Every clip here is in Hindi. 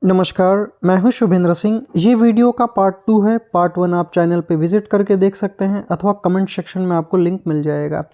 नमस्कार, मैं हूं शुभेंद्र सिंह। ये वीडियो का पार्ट 2 है। पार्ट 1 आप चैनल पे विजिट करके देख सकते हैं अथवा कमेंट सेक्शन में आपको लिंक मिल जाएगा।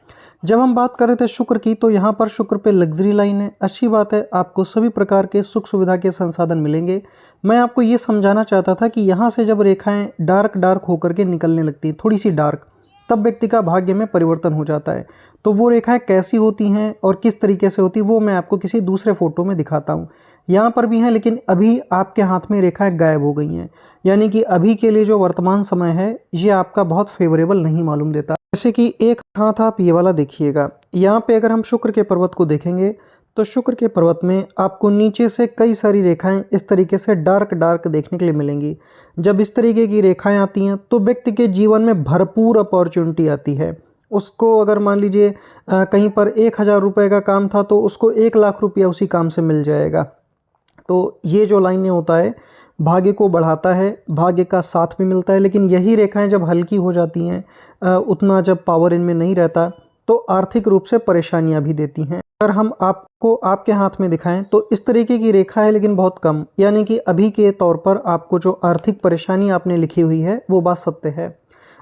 जब हम बात कर रहे थे शुक्र की, तो यहाँ पर शुक्र पे लग्जरी लाइन है। अच्छी बात है, आपको सभी प्रकार के सुख सुविधा के संसाधन मिलेंगे। मैं आपको ये समझाना चाहता था कि यहाँ से जब रेखाएँ डार्क होकर के निकलने लगती हैं, थोड़ी सी डार्क, तब व्यक्ति का भाग्य में परिवर्तन हो जाता है। तो वो रेखाएं कैसी होती हैं और किस तरीके से होती, वो मैं आपको किसी दूसरे फोटो में दिखाता हूँ। यहाँ पर भी हैं, लेकिन अभी आपके हाथ में रेखाएं गायब हो गई हैं। यानी कि अभी के लिए जो वर्तमान समय है, ये आपका बहुत फेवरेबल नहीं मालूम देता। जैसे कि एक हाथ आप ये वाला देखिएगा, यहाँ पे अगर हम शुक्र के पर्वत को देखेंगे तो शुक्र के पर्वत में आपको नीचे से कई सारी रेखाएं इस तरीके से डार्क देखने के लिए मिलेंगी। जब इस तरीके की रेखाएं आती हैं तो व्यक्ति के जीवन में भरपूर अपॉर्चुनिटी आती है। उसको अगर मान लीजिए कहीं पर 1000 रुपये का काम था तो उसको 1 लाख रुपया उसी काम से मिल जाएगा। तो ये जो लाइनें होता है, भाग्य को बढ़ाता है, भाग्य का साथ भी मिलता है। लेकिन यही रेखाएं जब हल्की हो जाती हैं, उतना जब पावर इनमें नहीं रहता, तो आर्थिक रूप से परेशानियां भी देती हैं। अगर हम आपको आपके हाथ में दिखाएं तो इस तरीके की रेखा है, लेकिन बहुत कम। यानी कि अभी के तौर पर आपको जो आर्थिक परेशानी आपने लिखी हुई है, वो बात सत्य है।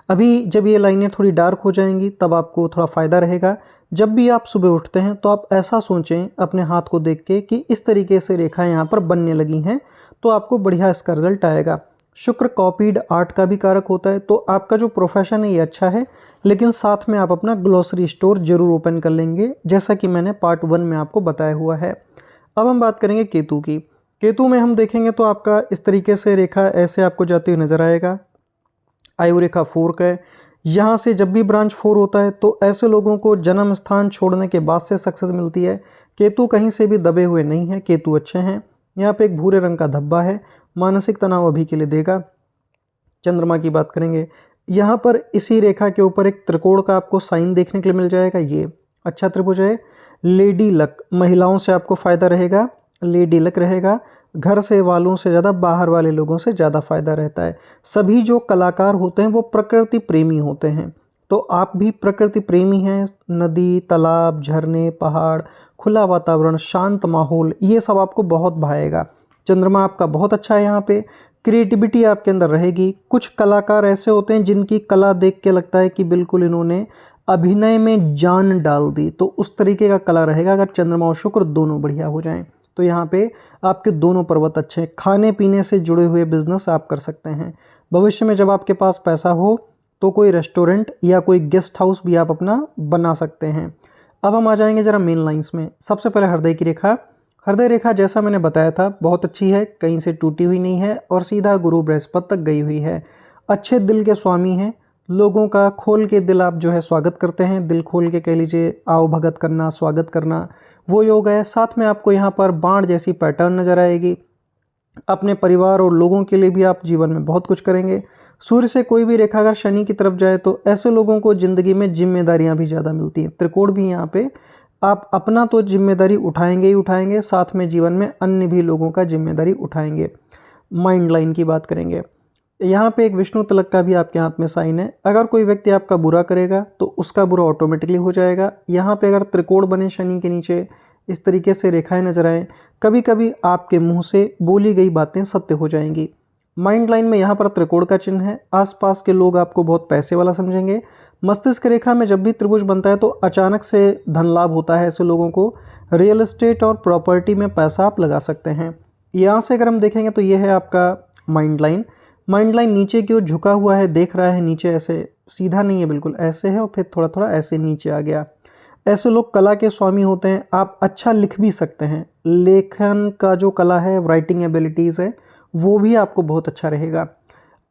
अभी जब ये लाइनें थोड़ी डार्क हो जाएंगी तब आपको थोड़ा फ़ायदा रहेगा। जब भी आप सुबह उठते हैं तो आप ऐसा सोचें अपने हाथ को देख के कि इस तरीके से रेखाएं यहाँ पर बनने लगी हैं, तो आपको बढ़िया इसका रिजल्ट आएगा। शुक्र कॉपीड आर्ट का भी कारक होता है, तो आपका जो प्रोफेशन है ये अच्छा है। लेकिन साथ में आप अपना ग्लोसरी स्टोर जरूर ओपन कर लेंगे, जैसा कि मैंने पार्ट 1 में आपको बताया हुआ है। अब हम बात करेंगे केतु की। केतु में हम देखेंगे तो आपका इस तरीके से रेखा ऐसे आपको जाती हुई नजर आएगा। आयु रेखा 4 का है। यहाँ से जब भी ब्रांच 4 होता है तो ऐसे लोगों को जन्म स्थान छोड़ने के बाद से सक्सेस मिलती है। केतु कहीं से भी दबे हुए नहीं है, केतु अच्छे हैं। यहाँ पे एक भूरे रंग का धब्बा है, मानसिक तनाव अभी के लिए देगा। चंद्रमा की बात करेंगे, यहाँ पर इसी रेखा के ऊपर एक त्रिकोण का आपको साइन देखने के लिए मिल जाएगा। ये अच्छा त्रिभुज है। लेडी लक, महिलाओं से आपको फ़ायदा रहेगा, लेडी लक रहेगा। घर से वालों से ज़्यादा बाहर वाले लोगों से ज़्यादा फायदा रहता है। सभी जो कलाकार होते हैं वो प्रकृति प्रेमी होते हैं, तो आप भी प्रकृति प्रेमी हैं। नदी, तालाब, झरने, पहाड़, खुला वातावरण, शांत माहौल, ये सब आपको बहुत भाएगा। चंद्रमा आपका बहुत अच्छा है। यहाँ पे क्रिएटिविटी आपके अंदर रहेगी। कुछ कलाकार ऐसे होते हैं जिनकी कला देख के लगता है कि बिल्कुल इन्होंने अभिनय में जान डाल दी, तो उस तरीके का कला रहेगा अगर चंद्रमा और शुक्र दोनों बढ़िया हो जाएं। तो यहाँ पे आपके दोनों पर्वत अच्छे हैं। खाने पीने से जुड़े हुए बिजनेस आप कर सकते हैं। भविष्य में जब आपके पास पैसा हो तो कोई रेस्टोरेंट या कोई गेस्ट हाउस भी आप अपना बना सकते हैं। अब हम आ जाएंगे ज़रा मेन लाइंस में। सबसे पहले हृदय की रेखा। हृदय रेखा जैसा मैंने बताया था बहुत अच्छी है, कहीं से टूटी हुई नहीं है और सीधा गुरु बृहस्पति तक गई हुई है। अच्छे दिल के स्वामी हैं, लोगों का खोल के दिल आप जो है स्वागत करते हैं। दिल खोल के कह लीजिए, आओ भगत करना, स्वागत करना, वो योग है। साथ में आपको यहाँ पर बाण जैसी पैटर्न नजर आएगी। अपने परिवार और लोगों के लिए भी आप जीवन में बहुत कुछ करेंगे। सूर्य से कोई भी रेखा अगर शनि की तरफ जाए तो ऐसे लोगों को जिंदगी में जिम्मेदारियां भी ज़्यादा मिलती हैं। त्रिकोण भी यहाँ पे आप अपना तो जिम्मेदारी उठाएंगे ही उठाएंगे, साथ में जीवन में अन्य भी लोगों का जिम्मेदारी उठाएंगे। माइंड लाइन की बात करेंगे, यहाँ पे एक विष्णु तिलक का भी आपके हाथ में साइन है। अगर कोई व्यक्ति आपका बुरा करेगा तो उसका बुरा ऑटोमेटिकली हो जाएगा। यहाँ पे अगर त्रिकोण बने शनि के नीचे इस तरीके से रेखाएं नजर आए, कभी कभी आपके मुंह से बोली गई बातें सत्य हो जाएंगी। माइंड लाइन में यहाँ पर त्रिकोण का चिन्ह है। आसपास के लोग आपको बहुत पैसे वाला समझेंगे। मस्तिष्क रेखा में जब भी त्रिभुज बनता है तो अचानक से धन लाभ होता है। ऐसे लोगों को रियल एस्टेट और प्रॉपर्टी में पैसा आप लगा सकते हैं। यहाँ से अगर हम देखेंगे तो ये है आपका माइंड लाइन। माइंड लाइन नीचे की ओर झुका हुआ है, देख रहा है नीचे, ऐसे सीधा नहीं है, बिल्कुल ऐसे है और फिर थोड़ा थोड़ा ऐसे नीचे आ गया। ऐसे लोग कला के स्वामी होते हैं। आप अच्छा लिख भी सकते हैं। लेखन का जो कला है, राइटिंग एबिलिटीज़ है, वो भी आपको बहुत अच्छा रहेगा।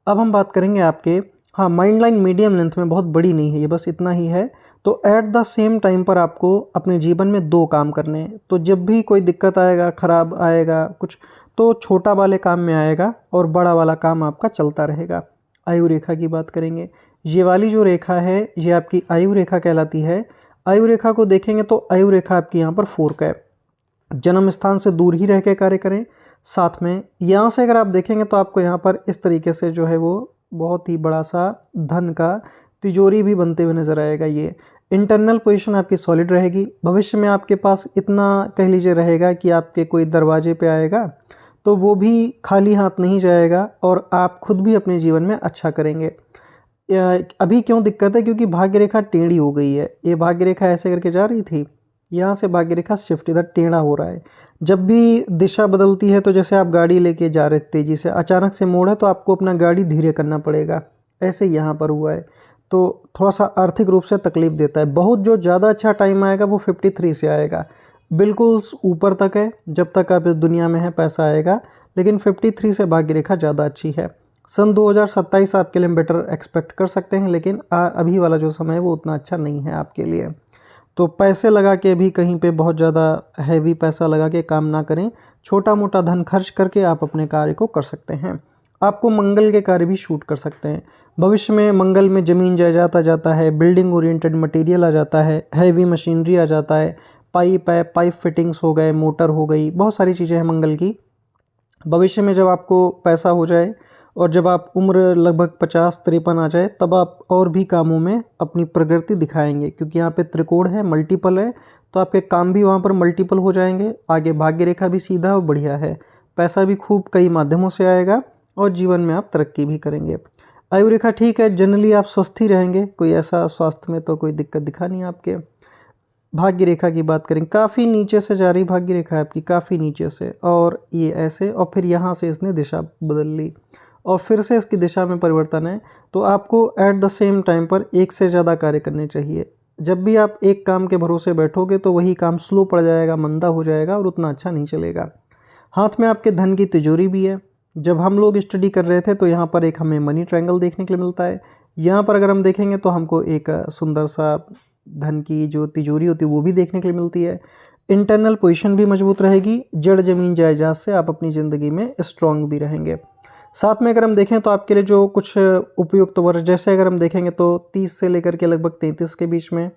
अब हम बात करेंगे आपके, हाँ, माइंड लाइन मीडियम लेंथ में, बहुत बड़ी नहीं है, ये बस इतना ही है। तो एट द सेम टाइम पर आपको अपने जीवन में 2 काम करने हैं। तो जब भी कोई दिक्कत आएगा, खराब आएगा कुछ, तो छोटा वाले काम में आएगा और बड़ा वाला काम आपका चलता रहेगा। आयु रेखा की बात करेंगे, ये वाली जो रेखा है ये आपकी आयु रेखा कहलाती है। आयु रेखा को देखेंगे तो आयु रेखा आपकी यहाँ पर 4 का है। जन्म स्थान से दूर ही रह के कार्य करें। साथ में यहाँ से अगर आप देखेंगे तो आपको यहाँ पर इस तरीके से जो है वो बहुत ही बड़ा सा धन का तिजोरी भी बनते हुए नजर आएगा। ये इंटरनल पोजीशन आपकी सॉलिड रहेगी। भविष्य में आपके पास इतना कह लीजिए रहेगा कि आपके कोई दरवाजे पे आएगा तो वो भी खाली हाथ नहीं जाएगा और आप खुद भी अपने जीवन में अच्छा करेंगे। अभी क्यों दिक्कत है, क्योंकि भाग्य रेखा टेढ़ी हो गई है। ये भाग्य रेखा ऐसे करके जा रही थी, यहाँ से भाग्य रेखा शिफ्ट इधर टेढ़ा हो रहा है। जब भी दिशा बदलती है तो जैसे आप गाड़ी लेके जा रहे तेज़ी से, अचानक से मोड़ है तो आपको अपना गाड़ी धीरे करना पड़ेगा, ऐसे यहाँ पर हुआ है। तो थोड़ा सा आर्थिक रूप से तकलीफ देता है। बहुत जो ज़्यादा अच्छा टाइम आएगा वो 53 से आएगा, बिल्कुल ऊपर तक है। जब तक आप इस दुनिया में हैं पैसा आएगा, लेकिन 53 से भाग्य रेखा ज़्यादा अच्छी है। सन 2027 आपके लिए बेटर एक्सपेक्ट कर सकते हैं, लेकिन अभी वाला जो समय है वो उतना अच्छा नहीं है आपके लिए। तो पैसे लगा के भी कहीं पे बहुत ज़्यादा हैवी पैसा लगा के काम ना करें। छोटा मोटा धन खर्च करके आप अपने कार्य को कर सकते हैं। आपको मंगल के कार्य भी शूट कर सकते हैं। भविष्य में मंगल में ज़मीन जायदाद आ जाता है, बिल्डिंग ओरिएंटेड मटेरियल आ जाता है, हैवी मशीनरी आ जाता है, पाइप फिटिंग्स हो गए, मोटर हो गई, बहुत सारी चीज़ें हैं मंगल की। भविष्य में जब आपको पैसा हो जाए और जब आप उम्र लगभग 50-53 आ जाए, तब आप और भी कामों में अपनी प्रगति दिखाएंगे, क्योंकि यहाँ पे त्रिकोण है, मल्टीपल है, तो आपके काम भी वहाँ पर मल्टीपल हो जाएंगे। आगे भाग्य रेखा भी सीधा और बढ़िया है, पैसा भी खूब कई माध्यमों से आएगा और जीवन में आप तरक्की भी करेंगे। आयु रेखा ठीक है, जनरली आप स्वस्थ ही रहेंगे, कोई ऐसा स्वास्थ्य में तो कोई दिक्कत दिखा नहीं आपके। भाग्य रेखा की बात करें, काफ़ी नीचे से जा रही भाग्य रेखा है आपकी, काफ़ी नीचे से, और ये ऐसे, और फिर यहाँ से इसने दिशा बदल ली और फिर से इसकी दिशा में परिवर्तन है। तो आपको एट द सेम टाइम पर एक से ज़्यादा कार्य करने चाहिए। जब भी आप एक काम के भरोसे बैठोगे तो वही काम स्लो पड़ जाएगा, मंदा हो जाएगा और उतना अच्छा नहीं चलेगा। हाथ में आपके धन की तिजोरी भी है। जब हम लोग स्टडी कर रहे थे तो यहाँ पर एक हमें मनी ट्रायंगल देखने के लिए मिलता है। यहाँ पर अगर हम देखेंगे तो हमको एक सुंदर सा धन की जो तिजोरी होती है वो भी देखने के लिए मिलती है। इंटरनल पोजीशन भी मजबूत रहेगी। जड़ जमीन जायदाद से आप अपनी ज़िंदगी में स्ट्रांग भी रहेंगे। साथ में अगर हम देखें तो आपके लिए जो कुछ उपयुक्त वर्ष, जैसे अगर हम देखेंगे तो 30 से लेकर के लगभग 33 के बीच में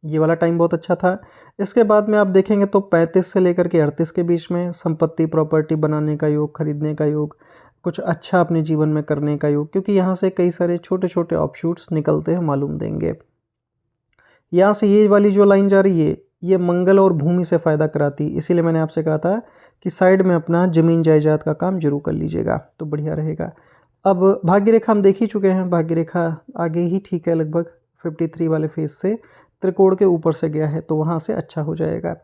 ये वाला टाइम बहुत अच्छा था। इसके बाद में आप देखेंगे तो 35 से लेकर के 38 के बीच में संपत्ति प्रॉपर्टी बनाने का योग, खरीदने का योग, कुछ अच्छा अपने जीवन में करने का योग, क्योंकि यहाँ से कई सारे छोटे छोटे ऑफशूट्स निकलते हैं मालूम देंगे। यहाँ से ये वाली जो लाइन जा रही है ये मंगल और भूमि से फ़ायदा कराती, इसीलिए मैंने आपसे कहा था कि साइड में अपना ज़मीन जायदाद का काम जरूर कर लीजिएगा तो बढ़िया रहेगा। अब भाग्य रेखा हम देख ही चुके हैं, भाग्य रेखा आगे ही ठीक है, लगभग 53 वाले फेज से त्रिकोण के ऊपर से गया है तो वहाँ से अच्छा हो जाएगा।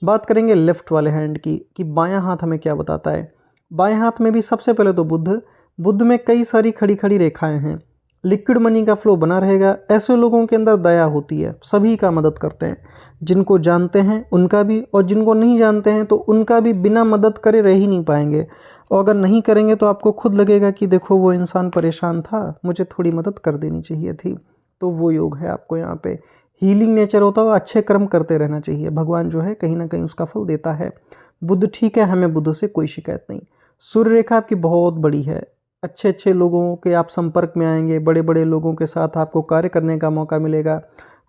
बात करेंगे लेफ्ट वाले हैंड की कि बायां हाथ हमें क्या बताता है। बाएं हाथ में भी सबसे पहले तो बुध में कई सारी खड़ी खड़ी रेखाएं हैं। लिक्विड मनी का फ्लो बना रहेगा। ऐसे लोगों के अंदर दया होती है, सभी का मदद करते हैं, जिनको जानते हैं उनका भी और जिनको नहीं जानते हैं तो उनका भी बिना मदद करे रह ही नहीं पाएंगे। और अगर नहीं करेंगे तो आपको खुद लगेगा कि देखो वो इंसान परेशान था, मुझे थोड़ी मदद कर देनी चाहिए थी। तो वो योग है आपको यहाँ पे। हीलिंग नेचर होता है, अच्छे कर्म करते रहना चाहिए, भगवान जो है कहीं ना कहीं उसका फल देता है। बुध ठीक है, हमें बुध से कोई शिकायत नहीं। सूर्य रेखा आपकी बहुत बड़ी है। अच्छे अच्छे लोगों के आप संपर्क में आएंगे, बड़े बड़े लोगों के साथ आपको कार्य करने का मौका मिलेगा,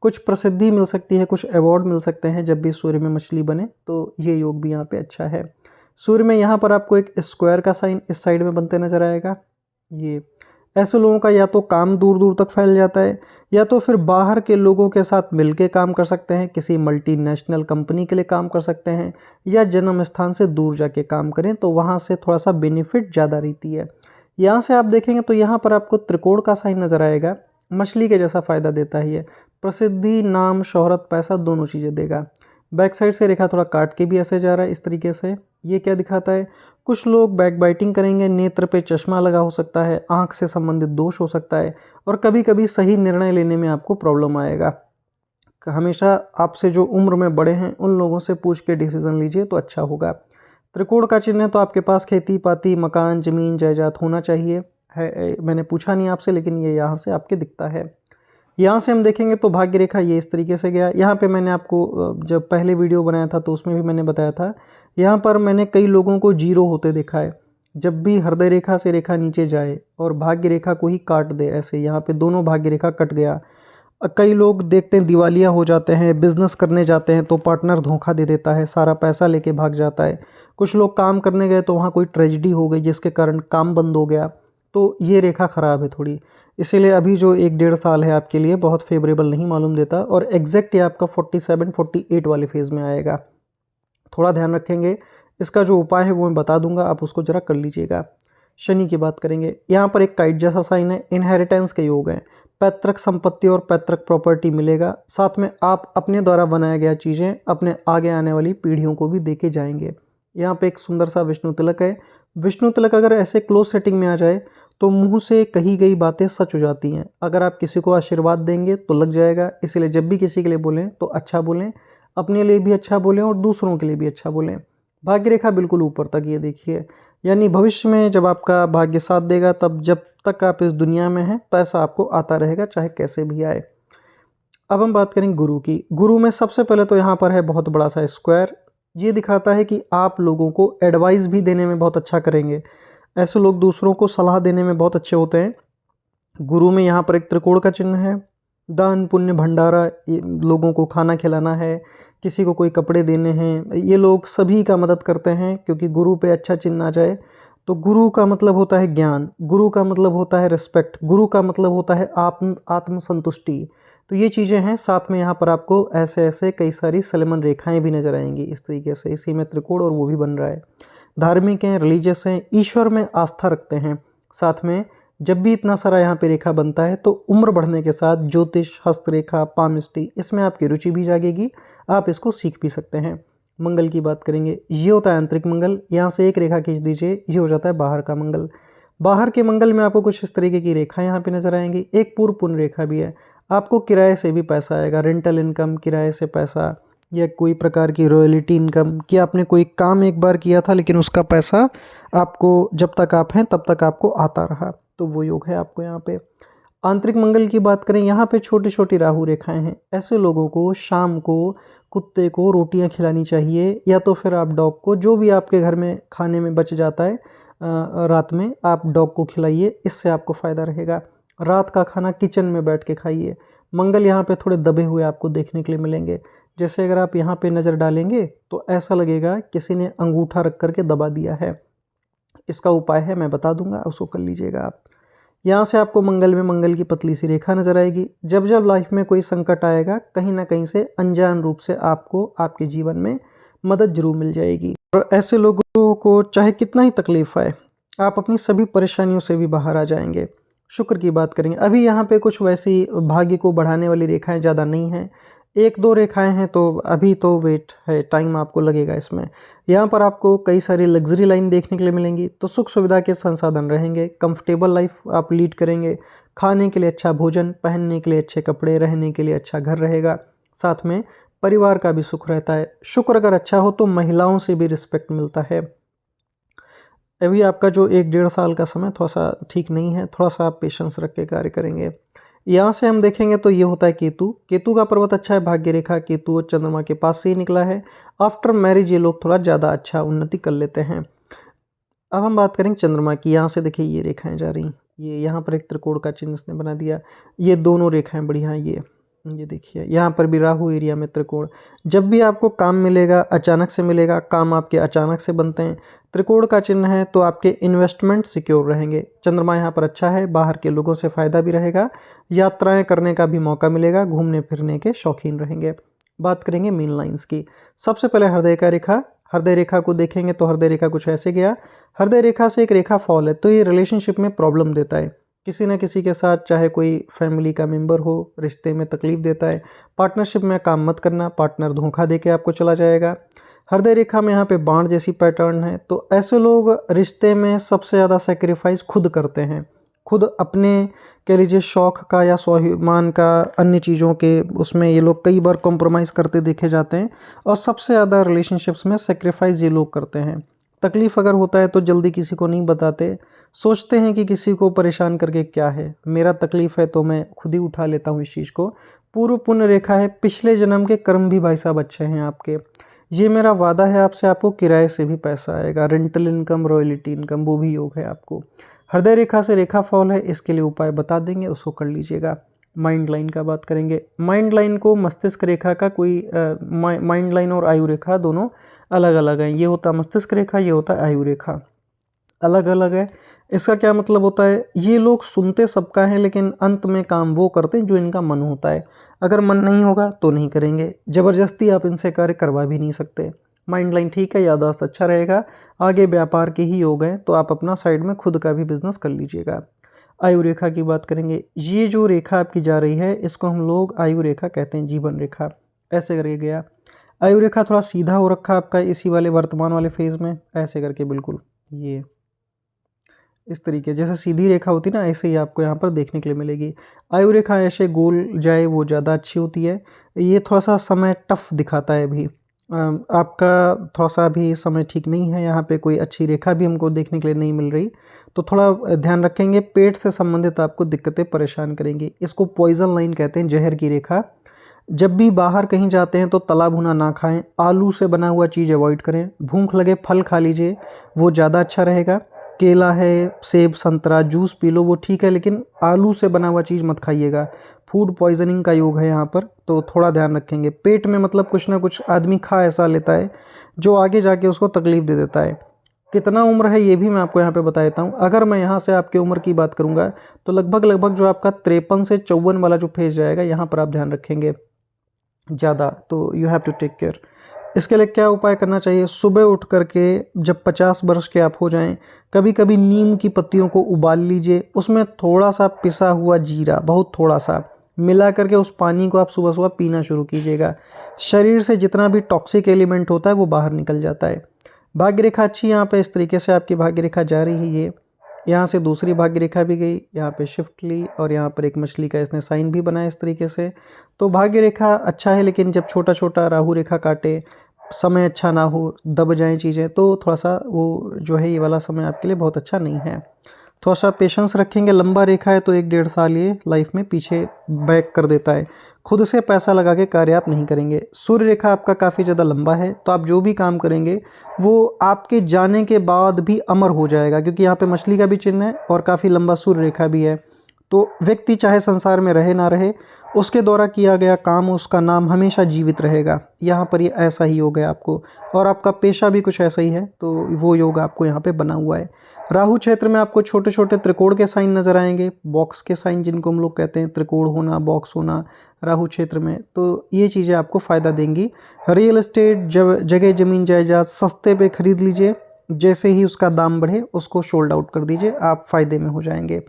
कुछ प्रसिद्धि मिल सकती है, कुछ अवार्ड मिल सकते हैं जब भी सूर्य में मछली बने, तो ये योग भी यहाँ पे अच्छा है। सूर्य में यहाँ पर आपको एक स्क्वायर का साइन इस साइड में बनते नजर आएगा। ये ऐसे लोगों का या तो काम दूर दूर तक फैल जाता है या तो फिर बाहर के लोगों के साथ मिलके काम कर सकते हैं, किसी मल्टीनेशनल कंपनी के लिए काम कर सकते हैं, या जन्म स्थान से दूर जाके काम करें तो वहाँ से थोड़ा सा बेनिफिट ज़्यादा रहती है। यहाँ से आप देखेंगे तो यहाँ पर आपको त्रिकोण का साइन नज़र आएगा, मछली के जैसा फ़ायदा देता है ये। प्रसिद्धि, नाम, शोहरत, पैसा दोनों चीज़ें देगा। बैक साइड से रेखा थोड़ा काट के भी ऐसे जा रहा है इस तरीके से। ये क्या दिखाता है, कुछ लोग बैक बाइटिंग करेंगे, नेत्र पे चश्मा लगा हो सकता है, आँख से संबंधित दोष हो सकता है, और कभी कभी सही निर्णय लेने में आपको प्रॉब्लम आएगा। हमेशा आपसे जो उम्र में बड़े हैं उन लोगों से पूछ के डिसीजन लीजिए तो अच्छा होगा। त्रिकोण का चिन्ह है तो आपके पास खेती पाती, मकान, जमीन जायदाद होना चाहिए है। मैंने पूछा नहीं आपसे, लेकिन ये यहाँ से आपके दिखता है। यहाँ से हम देखेंगे तो भाग्य रेखा ये इस तरीके से गया। यहाँ पे मैंने आपको जब पहले वीडियो बनाया था तो उसमें भी मैंने बताया था, यहाँ पर मैंने कई लोगों को जीरो होते देखा है। जब भी हृदय रेखा से रेखा नीचे जाए और भाग्य रेखा को ही काट दे, ऐसे यहाँ पे दोनों भाग्य रेखा कट गया। कई लोग देखते हैं दिवालिया हो जाते हैं, बिजनेस करने जाते हैं तो पार्टनर धोखा दे देता है, सारा पैसा लेके भाग जाता है। कुछ लोग काम करने गए तो वहाँ कोई ट्रेजिडी हो गई जिसके कारण काम बंद हो गया। तो ये रेखा ख़राब है थोड़ी, इसीलिए अभी जो 1-1.5 साल है आपके लिए बहुत फेवरेबल नहीं मालूम देता, और एग्जैक्ट ये आपका 47-48 वाले फेज़ में आएगा। थोड़ा ध्यान रखेंगे, इसका जो उपाय है वो मैं बता दूंगा, आप उसको जरा कर लीजिएगा। शनि की बात करेंगे, यहाँ पर एक काइट जैसा साइन है, इनहेरिटेंस के योग हैं, पैतृक संपत्ति और पैतृक प्रॉपर्टी मिलेगा। साथ में आप अपने द्वारा बनाया गया चीज़ें अपने आगे आने वाली पीढ़ियों को भी देके जाएंगे। यहाँ पे एक सुंदर सा विष्णु तिलक है। विष्णु तिलक अगर ऐसे क्लोज सेटिंग में आ जाए तो मुंह से कही गई बातें सच हो जाती हैं। अगर आप किसी को आशीर्वाद देंगे तो लग जाएगा, इसलिए जब भी किसी के लिए बोलें तो अच्छा बोलें, अपने लिए भी अच्छा बोलें और दूसरों के लिए भी अच्छा बोलें। भाग्य रेखा बिल्कुल ऊपर तक ये देखिए, यानी भविष्य में जब आपका भाग्य साथ देगा तब जब तक आप इस दुनिया में हैं पैसा आपको आता रहेगा, चाहे कैसे भी आए। अब हम बात करें गुरु की। गुरु में सबसे पहले तो यहाँ पर है बहुत बड़ा सा स्क्वायर। ये दिखाता है कि आप लोगों को एडवाइस भी देने में बहुत अच्छा करेंगे। ऐसे लोग दूसरों को सलाह देने में बहुत अच्छे होते हैं। गुरु में यहाँ पर एक त्रिकोण का चिन्ह है। दान पुण्य भंडारा, लोगों को खाना खिलाना है, किसी को कोई कपड़े देने हैं, ये लोग सभी का मदद करते हैं, क्योंकि गुरु पे अच्छा चिन्ह आ जाए तो गुरु का मतलब होता है ज्ञान, गुरु का मतलब होता है रिस्पेक्ट, गुरु का मतलब होता है आत्म संतुष्टि। तो ये चीज़ें हैं। साथ में यहाँ पर आपको ऐसे ऐसे कई सारी सलमन रेखाएं भी नजर आएंगी इस तरीके से, इसी में त्रिकोण और वो भी बन रहा है। धार्मिक हैं, रिलीजियस हैं, ईश्वर में आस्था रखते हैं। साथ में जब भी इतना सारा यहाँ पे रेखा बनता है तो उम्र बढ़ने के साथ ज्योतिष, हस्तरेखा, पामिस्ट्री, इसमें आपकी रुचि भी जागेगी, आप इसको सीख भी सकते हैं। मंगल की बात करेंगे, ये होता है आंतरिक मंगल। यहाँ से एक रेखा खींच दीजिए, ये हो जाता है बाहर का मंगल। बाहर के मंगल में आपको कुछ इस तरीके की रेखाएं यहाँ पे नजर आएंगी। एक पूर्व पुण्य रेखा भी है। आपको किराए से भी पैसा आएगा, रेंटल इनकम, किराए से पैसा, या कोई प्रकार की रॉयल्टी इनकम, कि आपने कोई काम एक बार किया था लेकिन उसका पैसा आपको जब तक आप हैं तब तक आपको आता रहा, तो वो योग है आपको यहाँ पे। आंतरिक मंगल की बात करें, यहाँ पे छोटी छोटी राहु रेखाएं हैं। ऐसे लोगों को शाम को कुत्ते को रोटियां खिलानी चाहिए, या तो फिर आप डॉग को, जो भी आपके घर में खाने में बच जाता है रात में, आप डॉग को खिलाइए, इससे आपको फ़ायदा रहेगा। रात का खाना किचन में बैठ के खाइए। मंगल यहाँ पे थोड़े दबे हुए आपको देखने के लिए मिलेंगे। जैसे अगर आप यहाँ पे नज़र डालेंगे तो ऐसा लगेगा किसी ने अंगूठा रख करके दबा दिया है। इसका उपाय है, मैं बता दूंगा, उसको कर लीजिएगा आप। यहाँ से आपको मंगल में मंगल की पतली सी रेखा नजर आएगी। जब जब लाइफ में कोई संकट आएगा, कहीं ना कहीं से अनजान रूप से आपको आपके जीवन में मदद जरूर मिल जाएगी। और ऐसे लोगों को चाहे कितना ही तकलीफ आए, आप अपनी सभी परेशानियों से भी बाहर आ जाएंगे। शुक्र की बात करेंगे, अभी यहाँ पे कुछ वैसी भाग्य को बढ़ाने वाली रेखाएं ज़्यादा नहीं हैं, एक दो रेखाएं हैं, तो अभी तो वेट है, टाइम आपको लगेगा इसमें। यहाँ पर आपको कई सारी लग्जरी लाइन देखने के लिए मिलेंगी, तो सुख सुविधा के संसाधन रहेंगे, कंफर्टेबल लाइफ आप लीड करेंगे, खाने के लिए अच्छा भोजन, पहनने के लिए अच्छे कपड़े, रहने के लिए अच्छा घर रहेगा। साथ में परिवार का भी सुख रहता है। शुक्र अगर अच्छा हो तो महिलाओं से भी रिस्पेक्ट मिलता है। अभी आपका जो 1-1.5 साल का समय थोड़ा सा ठीक नहीं है, थोड़ा सा आप पेशेंस रख के कार्य करेंगे। यहाँ से हम देखेंगे तो ये होता है केतु। केतु का पर्वत अच्छा है, भाग्य रेखा केतु और चंद्रमा के पास से ही निकला है। आफ्टर मैरिज ये लोग थोड़ा ज़्यादा अच्छा उन्नति कर लेते हैं। अब हम बात करेंगे चंद्रमा की। यहाँ से देखिए ये रेखाएं जा रही, ये यहाँ पर एक त्रिकोण का चिन्ह इसने बना दिया। ये दोनों रेखाएं बढ़िया हैं। ये देखिए यहाँ पर भी राहु एरिया में त्रिकोण। जब भी आपको काम मिलेगा अचानक से मिलेगा, काम आपके अचानक से बनते हैं। त्रिकोण का चिन्ह है तो आपके इन्वेस्टमेंट सिक्योर रहेंगे। चंद्रमा यहाँ पर अच्छा है, बाहर के लोगों से फ़ायदा भी रहेगा, यात्राएं करने का भी मौका मिलेगा, घूमने फिरने के शौकीन रहेंगे। बात करेंगे मीन लाइंस की। सबसे पहले हृदय का रेखा। हृदय रेखा को देखेंगे तो हृदय रेखा कुछ ऐसे गया। हृदय रेखा से एक रेखा फॉल है तो ये रिलेशनशिप में प्रॉब्लम देता है। किसी न किसी के साथ, चाहे कोई फैमिली का मेंबर हो, रिश्ते में तकलीफ देता है। पार्टनरशिप में काम मत करना, पार्टनर धोखा दे के आपको चला जाएगा। हृदय रेखा में यहाँ पे बाण जैसी पैटर्न है, तो ऐसे लोग रिश्ते में सबसे ज़्यादा सेक्रीफाइस खुद करते हैं। खुद अपने कह लीजिए शौक का या स्वाभिमान का, अन्य चीज़ों के उसमें ये लोग कई बार कॉम्प्रोमाइज़ करते देखे जाते हैं। और सबसे ज़्यादा रिलेशनशिप्स में सेक्रीफाइस ये लोग करते हैं। तकलीफ़ अगर होता है तो जल्दी किसी को नहीं बताते, सोचते हैं कि किसी को परेशान करके क्या है, मेरा तकलीफ़ है तो मैं खुद ही उठा लेता हूँ इस चीज़ को। पूर्व पुण्य रेखा है, पिछले जन्म के कर्म भी भाई साहब अच्छे हैं आपके। ये मेरा वादा है आपसे, आपको किराए से भी पैसा आएगा, रेंटल इनकम, रॉयल्टी इनकम, वो भी योग है आपको। हृदय रेखा से रेखा फॉल है, इसके लिए उपाय बता देंगे, उसको कर लीजिएगा। माइंड लाइन का बात करेंगे। माइंड लाइन को मस्तिष्क रेखा का कोई माइंड लाइन और आयु रेखा दोनों अलग अलग हैं। ये होता है मस्तिष्क रेखा, ये होता है आयु रेखा, अलग अलग है। इसका क्या मतलब होता है, ये लोग सुनते सबका हैं लेकिन अंत में काम वो करते हैं जो इनका मन होता है। अगर मन नहीं होगा तो नहीं करेंगे, ज़बरदस्ती आप इनसे कार्य करवा भी नहीं सकते। माइंड लाइन ठीक है, याददाश्त अच्छा रहेगा, आगे व्यापार के ही योग हैं, तो आप अपना साइड में खुद का भी बिजनेस कर लीजिएगा। आयु रेखा की बात करेंगे, ये जो रेखा आपकी जा रही है इसको हम लोग आयु रेखा कहते हैं, जीवन रेखा ऐसे करके गया। आयु रेखा थोड़ा सीधा हो रखा आपका इसी वाले वर्तमान वाले फेज़ में, ऐसे करके बिल्कुल ये इस तरीके जैसे सीधी रेखा होती है ना, ऐसे ही आपको यहाँ पर देखने के लिए मिलेगी। आयु रेखा ऐसे गोल जाए वो ज़्यादा अच्छी होती है। ये थोड़ा सा समय टफ दिखाता है अभी, आपका थोड़ा सा भी समय ठीक नहीं है, यहाँ पे कोई अच्छी रेखा भी हमको देखने के लिए नहीं मिल रही, तो थोड़ा ध्यान रखेंगे। पेट से संबंधित आपको दिक्कतें परेशान करेंगी, इसको पॉइजन लाइन कहते हैं, जहर की रेखा। जब भी बाहर कहीं जाते हैं तो तला भुना ना खाएं, आलू से बना हुआ चीज़ अवॉइड करें, भूख लगे फल खा लीजिए, वो ज़्यादा अच्छा रहेगा। केला है, सेब संतरा जूस पी लो वो ठीक है, लेकिन आलू से बना हुआ चीज़ मत खाइएगा, फूड पॉइजनिंग का योग है यहाँ पर, तो थोड़ा ध्यान रखेंगे। पेट में मतलब कुछ ना कुछ आदमी खा ऐसा लेता है जो आगे जाके उसको तकलीफ़ दे देता है। कितना उम्र है ये भी मैं आपको यहाँ पे बता देता हूँ। अगर मैं यहाँ से आपकी उम्र की बात करूँगा तो लगभग जो आपका 53 से 54 वाला जो फेज जाएगा, यहाँ पर आप ध्यान रखेंगे ज़्यादा, तो you have to take care. इसके लिए क्या उपाय करना चाहिए, सुबह उठ करके जब 50 वर्ष के आप हो जाएं, कभी कभी नीम की पत्तियों को उबाल लीजिए, उसमें थोड़ा सा पिसा हुआ जीरा, बहुत थोड़ा सा मिला करके उस पानी को आप सुबह सुबह पीना शुरू कीजिएगा। शरीर से जितना भी टॉक्सिक एलिमेंट होता है वो बाहर निकल जाता है। भाग्य रेखा अच्छी यहाँ पे इस तरीके से आपकी भाग्य रेखा जा रही है। ये यहाँ से दूसरी भाग्य रेखा भी गई, यहाँ पे शिफ्ट ली, और यहाँ पर एक मछली का इसने साइन भी बनाया इस तरीके से। तो भाग्य रेखा अच्छा है, लेकिन जब छोटा छोटा राहु रेखा काटे, समय अच्छा ना हो, दब जाएं चीज़ें, तो थोड़ा सा वो जो है ये वाला समय आपके लिए बहुत अच्छा नहीं है। थोड़ा सा पेशेंस रखेंगे। लंबा रेखा है तो 1-1.5 साल ये लाइफ में पीछे बैक कर देता है, खुद से पैसा लगा के कार्य आप नहीं करेंगे। सूर्य रेखा आपका काफ़ी ज़्यादा लंबा है, तो आप जो भी काम करेंगे वो आपके जाने के बाद भी अमर हो जाएगा, क्योंकि यहाँ पे मछली का भी चिन्ह है और काफ़ी लंबा सूर्य रेखा भी है। तो व्यक्ति चाहे संसार में रहे ना रहे, उसके द्वारा किया गया काम, उसका नाम हमेशा जीवित रहेगा। यहाँ पर ये ऐसा ही योग है आपको, और आपका पेशा भी कुछ ऐसा ही है, तो वो योग आपको यहाँ पे बना हुआ है। राहु क्षेत्र में आपको छोटे छोटे त्रिकोण के साइन नज़र आएंगे, बॉक्स के साइन जिनको हम लोग कहते हैं, त्रिकोण होना, बॉक्स होना राहु क्षेत्र में, तो ये चीज़ें आपको फ़ायदा देंगी। रियल एस्टेट जगह ज़मीन जायदाद सस्ते पे खरीद लीजिए, जैसे ही उसका दाम बढ़े उसको सोल्ड आउट कर दीजिए, आप फ़ायदे में हो जाएंगे।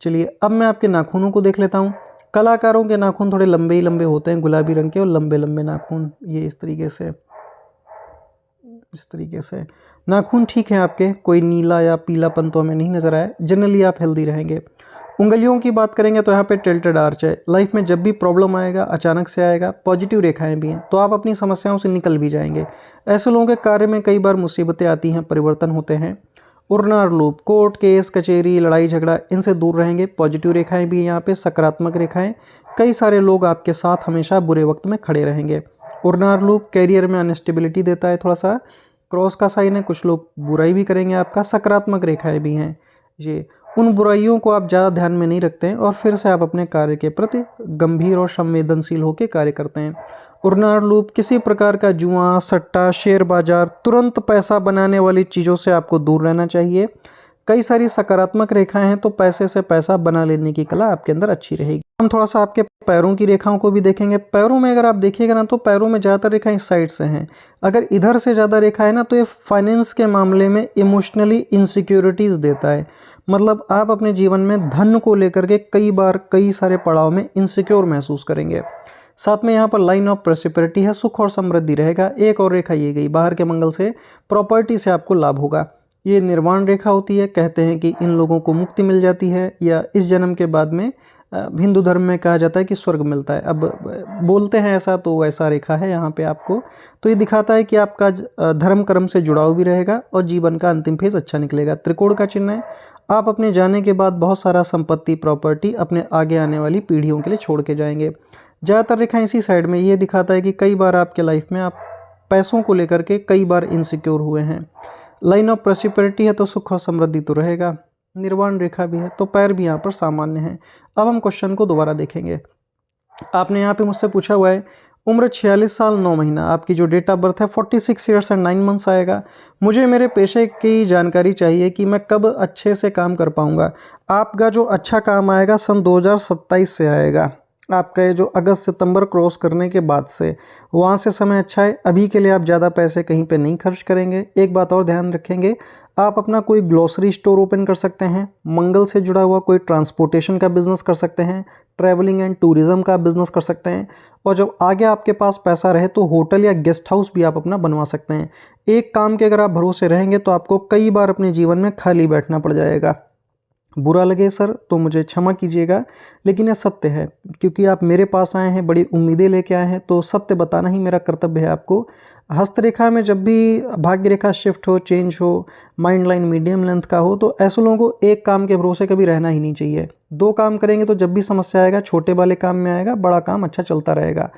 चलिए अब मैं आपके नाखूनों को देख लेता हूँ। कलाकारों के नाखून थोड़े लंबे ही लंबे होते हैं, गुलाबी रंग के और लंबे लंबे नाखून, ये इस तरीके से नाखून ठीक है आपके, कोई नीला या पीलापन तो हमें नहीं नज़र आया। जनरली आप हेल्दी रहेंगे। उंगलियों की बात करेंगे तो यहाँ पे टिल्टेड आर्च है। लाइफ में जब भी प्रॉब्लम आएगा अचानक से आएगा, पॉजिटिव रेखाएं भी हैं, तो आप अपनी समस्याओं से निकल भी जाएंगे। ऐसे लोगों के कार्य में कई बार मुसीबतें आती हैं, परिवर्तन होते हैं। उर्नार लूप, कोर्ट केस कचहरी लड़ाई झगड़ा, इनसे दूर रहेंगे। पॉजिटिव रेखाएं भी यहाँ पे, सकारात्मक रेखाएं। कई सारे लोग आपके साथ हमेशा बुरे वक्त में खड़े रहेंगे। उर्नार लूप कैरियर में अनस्टेबिलिटी देता है, थोड़ा सा क्रॉस का साइन है, कुछ लोग बुराई भी करेंगे आपका। सकारात्मक रेखाएं भी हैं ये, उन बुराइयों को आप ज़्यादा ध्यान में नहीं रखते हैं और फिर से आप अपने कार्य के प्रति गंभीर और संवेदनशील होकर कार्य करते हैं। उर्नार लूप किसी प्रकार का जुआ, सट्टा, शेयर बाजार, तुरंत पैसा बनाने वाली चीज़ों से आपको दूर रहना चाहिए। कई सारी सकारात्मक रेखाएं हैं, तो पैसे से पैसा बना लेने की कला आपके अंदर अच्छी रहेगी। हम थोड़ा सा आपके पैरों की रेखाओं को भी देखेंगे। पैरों में अगर आप देखिएगा ना, तो पैरों में ज़्यादातर रेखाएं इस साइड से हैं। अगर इधर से ज़्यादा रेखा है ना, तो ये फाइनेंस के मामले में इमोशनली इनसिक्योरिटीज़ देता है। मतलब आप अपने जीवन में धन को लेकर के कई सारे पड़ाव में इनसिक्योर महसूस करेंगे। साथ में यहाँ पर लाइन ऑफ प्रोस्पेरिटी है, सुख और समृद्धि रहेगा। एक और रेखा ये गई, बाहर के मंगल से प्रॉपर्टी से आपको लाभ होगा। ये निर्वाण रेखा होती है, कहते हैं कि इन लोगों को मुक्ति मिल जाती है, या इस जन्म के बाद में हिंदू धर्म में कहा जाता है कि स्वर्ग मिलता है। अब बोलते हैं ऐसा, तो वैसा रेखा है यहाँ पे आपको। तो ये दिखाता है कि आपका धर्म कर्म से जुड़ाव भी रहेगा और जीवन का अंतिम फेज अच्छा निकलेगा। त्रिकोण का चिन्ह है, आप अपने जाने के बाद बहुत सारा संपत्ति, प्रॉपर्टी अपने आगे आने वाली पीढ़ियों के लिए छोड़ के जाएंगे। ज़्यादातर रेखाएं इसी साइड में, ये दिखाता है कि कई बार आपके लाइफ में आप पैसों को लेकर के कई बार इनसिक्योर हुए हैं। लाइन ऑफ प्रोस्पेरिटी है, तो सुख और समृद्धि तो रहेगा। निर्वाण रेखा भी है, तो पैर भी यहाँ पर सामान्य हैं। अब हम क्वेश्चन को दोबारा देखेंगे। आपने यहाँ पे मुझसे पूछा हुआ है, उम्र 46 साल 9 महीना, आपकी जो डेट ऑफ बर्थ है 46 ईयर्स एंड 9 मंथ्स आएगा। मुझे मेरे पेशे की जानकारी चाहिए कि मैं कब अच्छे से काम कर पाऊँगा। आपका जो अच्छा काम आएगा सन 2027 से आएगा। आपका ये जो अगस्त सितंबर क्रॉस करने के बाद से वहाँ से समय अच्छा है। अभी के लिए आप ज़्यादा पैसे कहीं पे नहीं खर्च करेंगे। एक बात और ध्यान रखेंगे, आप अपना कोई ग्लोसरी स्टोर ओपन कर सकते हैं, मंगल से जुड़ा हुआ कोई ट्रांसपोर्टेशन का बिजनेस कर सकते हैं, ट्रैवलिंग एंड टूरिज़्म का बिजनेस कर सकते हैं, और जब आगे आपके पास पैसा रहे तो होटल या गेस्ट हाउस भी आप अपना बनवा सकते हैं। एक काम के अगर आप भरोसे रहेंगे तो आपको कई बार अपने जीवन में खाली बैठना पड़ जाएगा। बुरा लगे सर तो मुझे क्षमा कीजिएगा, लेकिन यह सत्य है, क्योंकि आप मेरे पास आए हैं, बड़ी उम्मीदें लेके आए हैं, तो सत्य बताना ही मेरा कर्तव्य है आपको। हस्तरेखा में जब भी भाग्य रेखा शिफ्ट हो, चेंज हो, माइंड लाइन मीडियम लेंथ का हो, तो ऐसे लोगों को एक काम के भरोसे कभी रहना ही नहीं चाहिए। दो काम करेंगे तो जब भी समस्या आएगा छोटे वाले काम में आएगा, बड़ा काम अच्छा चलता रहेगा।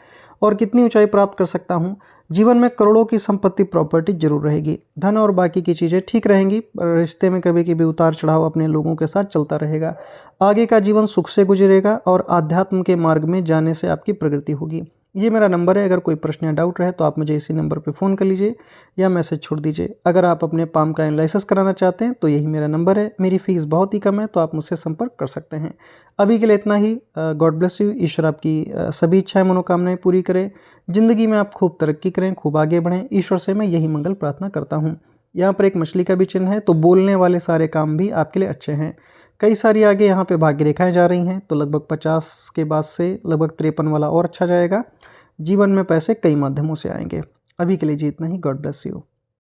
और कितनी ऊंचाई प्राप्त कर सकता हूँ, जीवन में करोड़ों की संपत्ति प्रॉपर्टी जरूर रहेगी, धन और बाकी की चीज़ें ठीक रहेंगी, रिश्ते में कभी कभी उतार चढ़ाव अपने लोगों के साथ चलता रहेगा। आगे का जीवन सुख से गुजरेगा और आध्यात्म के मार्ग में जाने से आपकी प्रगति होगी। ये मेरा नंबर है, अगर कोई प्रश्न या डाउट रहे तो आप मुझे इसी नंबर पर फ़ोन कर लीजिए या मैसेज छोड़ दीजिए। अगर आप अपने पाम का एनालिसिस कराना चाहते हैं तो यही मेरा नंबर है। मेरी फ़ीस बहुत ही कम है, तो आप मुझसे संपर्क कर सकते हैं। अभी के लिए इतना ही। God bless you. ईश्वर आपकी सभी इच्छाएं मनोकामनाएं पूरी करे। ज़िंदगी में आप खूब तरक्की करें, खूब आगे बढ़ें। ईश्वर से मैं यही मंगल प्रार्थना करता हूँ। यहाँ पर एक मछली का भी चिन्ह है, तो बोलने वाले सारे काम भी आपके लिए अच्छे हैं। कई सारी आगे यहाँ पे भाग्य रेखाएं जा रही हैं, तो लगभग 50 के बाद से लगभग 53 वाला और अच्छा जाएगा। जीवन में पैसे कई माध्यमों से आएंगे। अभी के लिए जी इतना ही। God bless you.